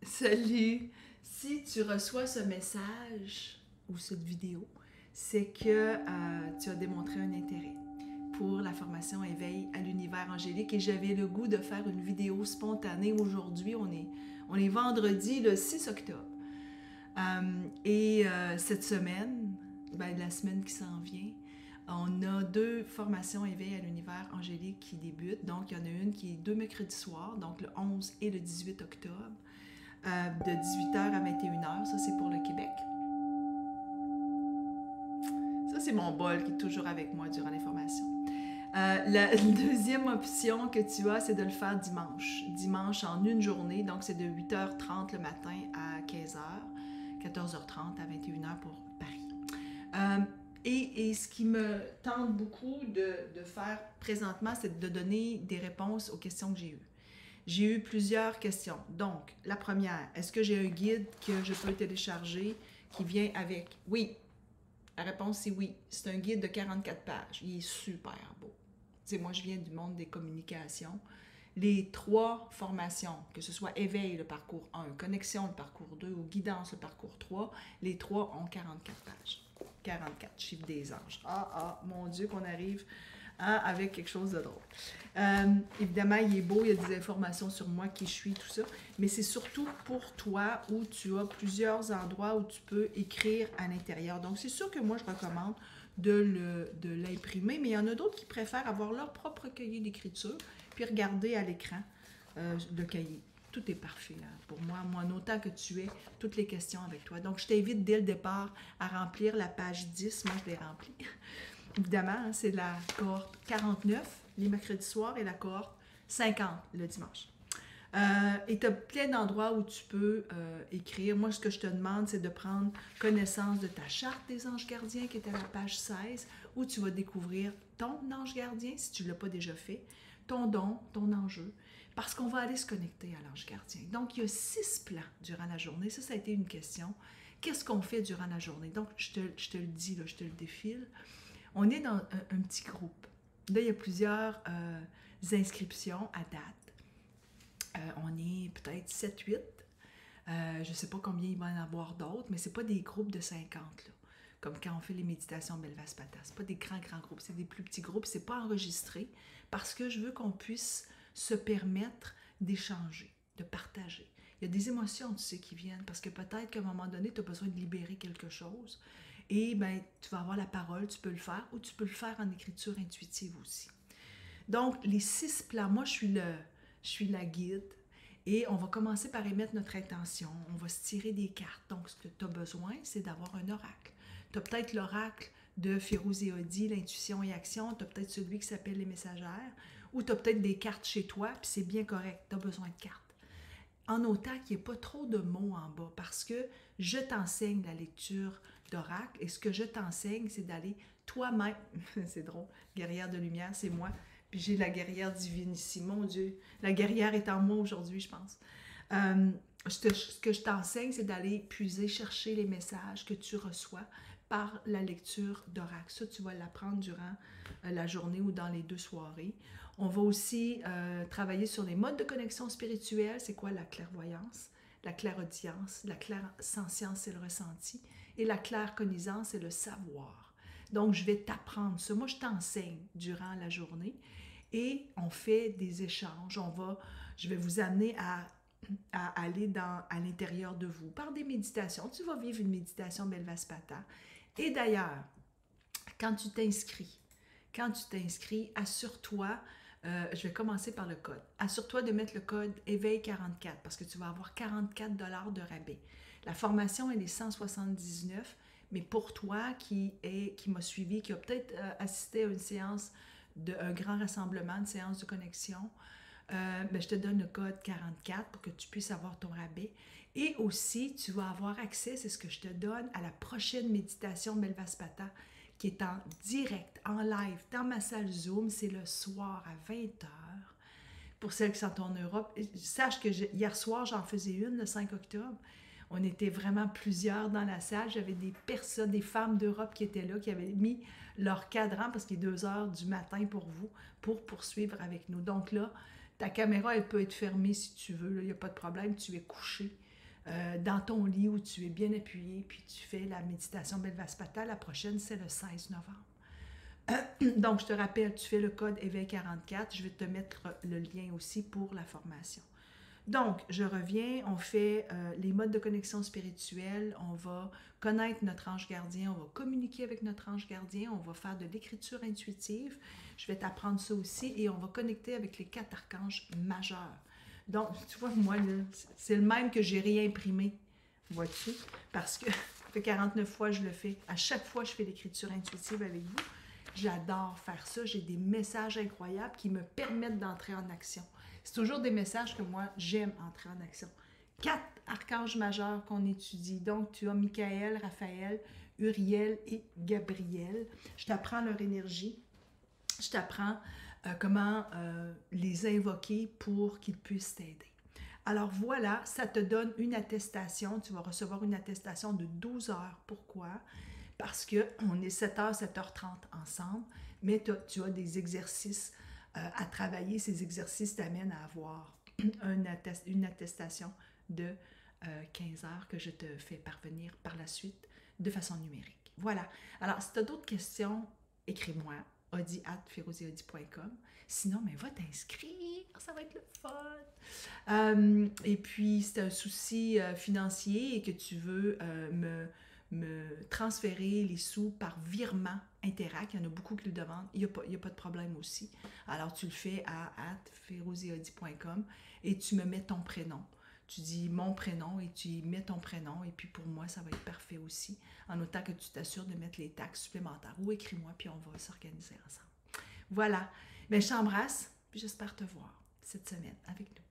Salut! Si tu reçois ce message ou cette vidéo, c'est que tu as démontré un intérêt pour la formation Éveil à l'univers angélique et j'avais le goût de faire une vidéo spontanée aujourd'hui. On est vendredi le 6 octobre. Cette semaine, la semaine qui s'en vient, on a deux formations Éveil à l'univers angélique qui débutent. Donc, il y en a une qui est deux mercredis soirs, donc le 11 et le 18 octobre, de 18h à 21h. Ça, c'est pour le Québec. Ça, c'est mon bol qui est toujours avec moi durant les formations. La deuxième option que tu as, c'est de le faire dimanche. Dimanche en une journée, donc c'est de 8h30 le matin à 15h, 14h30 à 21h pour Paris. Et ce qui me tente beaucoup de faire présentement, c'est de donner des réponses aux questions que j'ai eues. J'ai eu plusieurs questions. Donc, la première, est-ce que j'ai un guide que je peux télécharger qui vient avec? Oui. La réponse, c'est oui. C'est un guide de 44 pages. Il est super beau. Tu sais, moi, je viens du monde des communications. Les trois formations, que ce soit Éveil, le parcours 1, Connexion, le parcours 2 ou Guidance, le parcours 3, les trois ont 44 pages. 44, chiffre des anges. Mon Dieu, qu'on arrive avec quelque chose de drôle. Évidemment, il est beau, il y a des informations sur moi, qui je suis, tout ça, mais c'est surtout pour toi où tu as plusieurs endroits où tu peux écrire à l'intérieur. Donc, c'est sûr que moi, je recommande de l'imprimer, mais il y en a d'autres qui préfèrent avoir leur propre cahier d'écriture, puis regarder à l'écran le cahier. Tout est parfait pour moi, en autant que tu aies toutes les questions avec toi. Donc, je t'invite dès le départ à remplir la page 10. Moi, je l'ai remplie. Évidemment, c'est la cohorte 49, les mercredis soirs, et la cohorte 50, le dimanche. Et tu as plein d'endroits où tu peux écrire. Moi, ce que je te demande, c'est de prendre connaissance de ta charte des anges gardiens, qui est à la page 16, où tu vas découvrir ton ange gardien, si tu ne l'as pas déjà fait, ton don, ton enjeu, parce qu'on va aller se connecter à l'ange gardien. Donc, il y a 6 plans durant la journée. Ça a été une question. Qu'est-ce qu'on fait durant la journée? Donc, je te le dis, là, je te le défile. On est dans un petit groupe. Là, il y a plusieurs inscriptions à date. On est peut-être 7-8. Je ne sais pas combien il va y en avoir d'autres, mais ce n'est pas des groupes de 50, là, comme quand on fait les méditations Belvaspata. Ce n'est pas des grands groupes, c'est des plus petits groupes. Ce n'est pas enregistré parce que je veux qu'on puisse se permettre d'échanger, de partager. Il y a des émotions, tu sais, qui viennent parce que peut-être qu'à un moment donné, tu as besoin de libérer quelque chose. Et ben, tu vas avoir la parole, tu peux le faire, ou tu peux le faire en écriture intuitive aussi. Donc, les 6 plans, moi, je suis la guide, et on va commencer par émettre notre intention. On va se tirer des cartes. Donc, ce que tu as besoin, c'est d'avoir un oracle. Tu as peut-être l'oracle de Férouz et Odi, l'intuition et action. Tu as peut-être celui qui s'appelle les messagères, ou tu as peut-être des cartes chez toi, puis c'est bien correct, tu as besoin de cartes. En autant qu'il n'y ait pas trop de mots en bas, parce que je t'enseigne la lecture d'oracle, et ce que je t'enseigne, c'est d'aller toi-même, c'est drôle, guerrière de lumière, c'est moi, puis j'ai la guerrière divine ici, mon Dieu, la guerrière est en moi aujourd'hui, je pense. Ce que je t'enseigne, c'est d'aller puiser, chercher les messages que tu reçois par la lecture d'oracle. Ça, tu vas l'apprendre durant la journée ou dans les 2 soirées. On va aussi travailler sur les modes de connexion spirituelle. C'est quoi la clairvoyance, la clairaudience, la clairsentience, c'est le ressenti, et la claircognizance, c'est le savoir. Donc, je vais t'apprendre ça. Moi, je t'enseigne durant la journée et on fait des échanges. Je vais vous amener à aller à l'intérieur de vous par des méditations. Tu vas vivre une méditation Belvaspata. Et d'ailleurs, quand tu t'inscris, assure-toi, je vais commencer par le code. Assure-toi de mettre le code éveil 44 parce que tu vas avoir 44 de rabais. La formation, elle est 179, mais pour toi qui m'a suivi, qui a peut-être assisté à une séance, un grand rassemblement, une séance de connexion, je te donne le code 44 pour que tu puisses avoir ton rabais. Et aussi, tu vas avoir accès, c'est ce que je te donne, à la prochaine méditation Belvaspata, qui est en direct, en live, dans ma salle Zoom. C'est le soir à 20h. Pour celles qui sont en Europe, sache que hier soir, j'en faisais une, le 5 octobre. On était vraiment plusieurs dans la salle. J'avais des personnes, des femmes d'Europe qui étaient là, qui avaient mis leur cadran, parce qu'il est 2h du matin pour vous, pour poursuivre avec nous. Donc là, ta caméra, elle peut être fermée si tu veux. Il n'y a pas de problème, tu es couché. dans ton lit où tu es bien appuyé, puis tu fais la méditation Belvaspata. La prochaine, c'est le 16 novembre. Donc, je te rappelle, tu fais le code éveil 44. Je vais te mettre le lien aussi pour la formation. Donc, je reviens, on fait les modes de connexion spirituelle, on va connaître notre ange gardien, on va communiquer avec notre ange gardien, on va faire de l'écriture intuitive, je vais t'apprendre ça aussi, et on va connecter avec les 4 archanges majeurs. Donc, tu vois, moi, c'est le même que j'ai réimprimé, vois-tu, parce que ça fait 49 fois que je le fais. À chaque fois, je fais l'écriture intuitive avec vous. J'adore faire ça, j'ai des messages incroyables qui me permettent d'entrer en action. C'est toujours des messages que moi, j'aime entrer en action. 4 archanges majeurs qu'on étudie. Donc, tu as Michael, Raphaël, Uriel et Gabriel. Je t'apprends leur énergie. Je t'apprends comment les invoquer pour qu'ils puissent t'aider. Alors voilà, ça te donne une attestation. Tu vas recevoir une attestation de 12 heures. Pourquoi? Parce qu'on est 7h, 7h30 ensemble, mais tu as des exercices à travailler. Ces exercices t'amènent à avoir une attestation de 15 heures que je te fais parvenir par la suite de façon numérique. Voilà. Alors, si tu as d'autres questions, écris-moi, audi@feroziaudi.com. Sinon, mais va t'inscrire, ça va être le fun. Et puis, si tu as un souci financier et que tu veux me transférer les sous par virement Interac, il y en a beaucoup qui le demandent, il n'y a pas de problème aussi. Alors, tu le fais à feroziaudi.com et tu me mets ton prénom. Tu dis mon prénom et tu mets ton prénom, et puis pour moi, ça va être parfait aussi, en autant que tu t'assures de mettre les taxes supplémentaires. Ou écris-moi, puis on va s'organiser ensemble. Voilà. Bien, je t'embrasse, puis j'espère te voir cette semaine avec nous.